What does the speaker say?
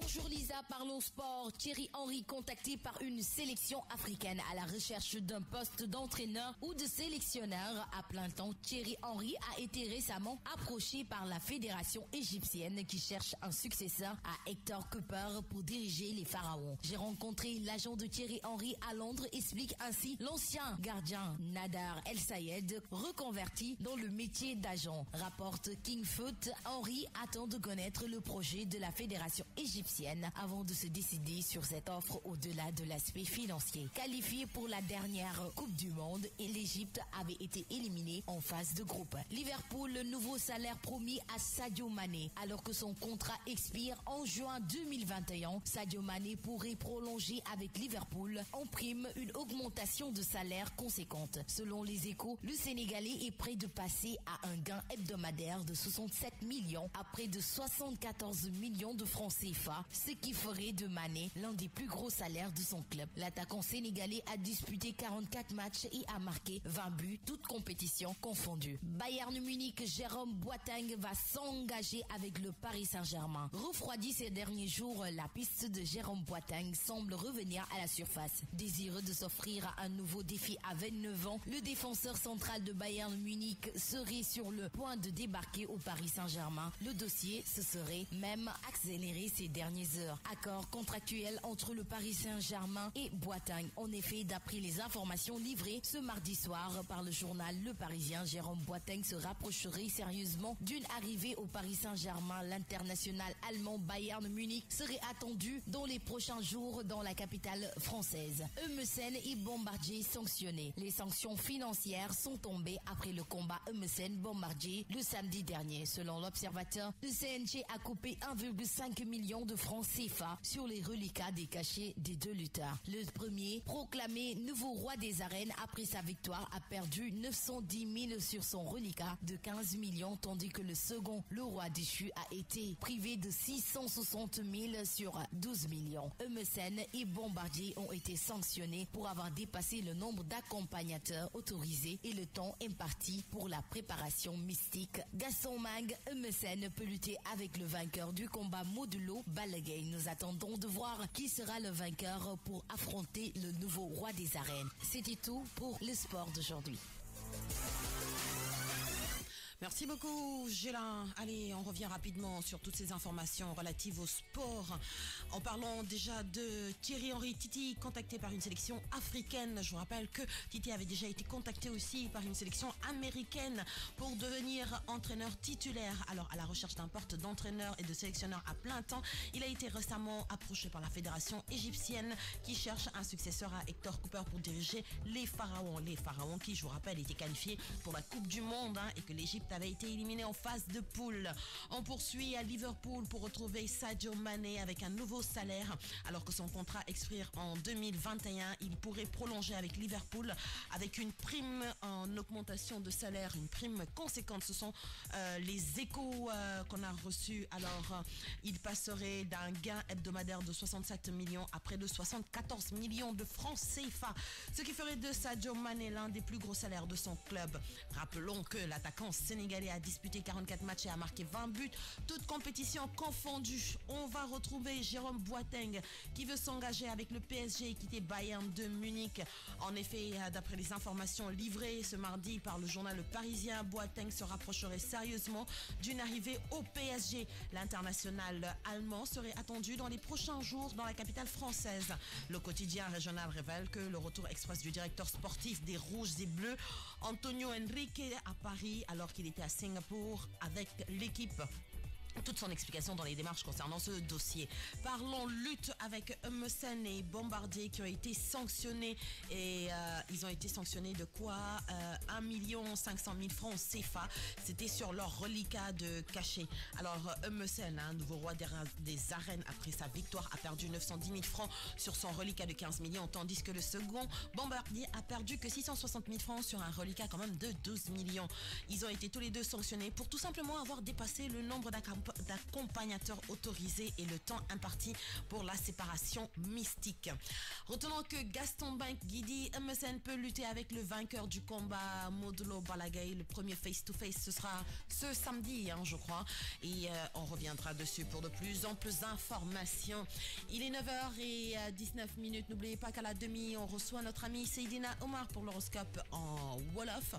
Bonjour Lisa, parlons sport. Thierry Henry contacté par une sélection africaine à la recherche d'un poste d'entraîneur ou de sélectionneur à plein temps. Thierry Henry a été récemment approché par la fédération égyptienne qui cherche un successeur à Hector Cooper pour diriger les Pharaons. J'ai rencontré l'agent de Thierry Henry à Londres, explique ainsi l'ancien gardien Nadar El Sayed, reconverti dans le métier d'agent. Rapporte King Foot, Henry attend de connaître le projet de la fédération égyptienne avant de se décider sur cette offre au-delà de l'aspect financier. Qualifié pour la dernière Coupe du Monde, et l'Égypte avait été éliminée en phase de groupe. Liverpool, le nouveau salaire promis à Sadio Mané. Alors que son contrat expire en juin 2021, Sadio Mané pourrait prolonger avec Liverpool en prime une augmentation de salaire conséquente. Selon les Échos, le Sénégalais est prêt de passer à un gain hebdomadaire de 67 millions à près de 74 millions de francs CFA, ce qui ferait de Mané l'un des plus gros salaires de son club. L'attaquant sénégalais a disputé 44 matchs et a marqué 20 buts, toutes compétitions confondues. Bayern Munich, Jérôme Boateng va s'engager avec le Paris Saint-Germain. Refroidi ces derniers jours, la piste de Jérôme Boateng semble revenir à la surface. Désireux de s'offrir un nouveau défi à 29 ans, le défenseur central de Bayern Munich serait sur le point de débarquer au Paris Saint-Germain. Le dossier se serait même accéléré ces dernières heures. Accord contractuel entre le Paris Saint-Germain et Boateng. En effet, d'après les informations livrées ce mardi soir par le journal Le Parisien, Jérôme Boateng se rapprocherait sérieusement d'une arrivée au Paris Saint-Germain. L'international allemand Bayern Munich serait attendu dans les prochains jours dans la capitale française. Eumeu Sène et Bombardier sanctionnés. Les sanctions financières sont tombées après le combat Eumeu Sène-Bombardier le samedi dernier. Selon l'Observateur, le CNG a coupé 1,5 million de francs CFA sur les reliquats des cachets des deux lutteurs. Le premier, proclamé nouveau roi des arènes après sa victoire, a perdu 910 000 sur son reliquat de 15 millions, tandis que le second, le roi déchu, a été privé de 660 000 sur 12 millions. Eumeu Sène et Bombardier ont été sanctionnés pour avoir dépassé le nombre d'accompagnateurs autorisés et le temps imparti pour la préparation mystique. Gaston Mag, Eumeu Sène peut lutter avec le vainqueur du combat Modulo Balla Gaye. Nous attendons de voir qui sera le vainqueur pour affronter le nouveau roi des arènes. C'était tout pour le sport d'aujourd'hui. Merci beaucoup, Gélin. Allez, on revient rapidement sur toutes ces informations relatives au sport. En parlant déjà de Thierry Henry, Titi, contacté par une sélection africaine. Je vous rappelle que Titi avait déjà été contacté aussi par une sélection américaine pour devenir entraîneur titulaire. Alors, à la recherche d'un poste d'entraîneur et de sélectionneur à plein temps, il a été récemment approché par la fédération égyptienne qui cherche un successeur à Hector Cooper pour diriger les Pharaons. Les Pharaons qui, je vous rappelle, étaient qualifiés pour la Coupe du Monde et que l'Égypte avait été éliminé en phase de poule. On poursuit à Liverpool pour retrouver Sadio Mané avec un nouveau salaire. Alors que son contrat expire en 2021, il pourrait prolonger avec Liverpool avec une prime en augmentation de salaire, une prime conséquente. Ce sont les échos qu'on a reçus. Alors, il passerait d'un gain hebdomadaire de 67 millions à près de 74 millions de francs CFA, ce qui ferait de Sadio Mané l'un des plus gros salaires de son club. Rappelons que l'attaquant sénégalais a disputé 44 matchs et a marqué 20 buts, toutes compétitions confondues. On va retrouver Jérôme Boateng qui veut s'engager avec le PSG et quitter Bayern de Munich. En effet, d'après les informations livrées ce mardi par le journal Le Parisien, Boateng se rapprocherait sérieusement d'une arrivée au PSG. L'international allemand serait attendu dans les prochains jours dans la capitale française. Le quotidien régional révèle que le retour express du directeur sportif des Rouges et Bleus, Antonio Henrique, à Paris alors qu'il était à Singapour avec l'équipe. Toute son explication dans les démarches concernant ce dossier. Parlons lutte avec Eumeu Sène et Bombardier qui ont été sanctionnés et ils ont été sanctionnés de quoi 1 500 000 francs CFA. C'était sur leur reliquat de cachet. Alors Eumeu Sène, nouveau roi des arènes après sa victoire, a perdu 910 000 francs sur son reliquat de 15 millions, tandis que le second, Bombardier, a perdu que 660 000 francs sur un reliquat quand même de 12 millions. Ils ont été tous les deux sanctionnés pour tout simplement avoir dépassé le nombre d'accompagnateurs d'accompagnateur autorisé et le temps imparti pour la séparation mystique. Retenons que Gaston Guidi MSN peut lutter avec le vainqueur du combat Modulo Balagay. Le premier face-to-face, ce sera ce samedi, je crois. Et on reviendra dessus pour de plus amples informations. Il est 9h19. N'oubliez pas qu'à la demi, on reçoit notre ami Seydina Omar pour l'horoscope en Wolof.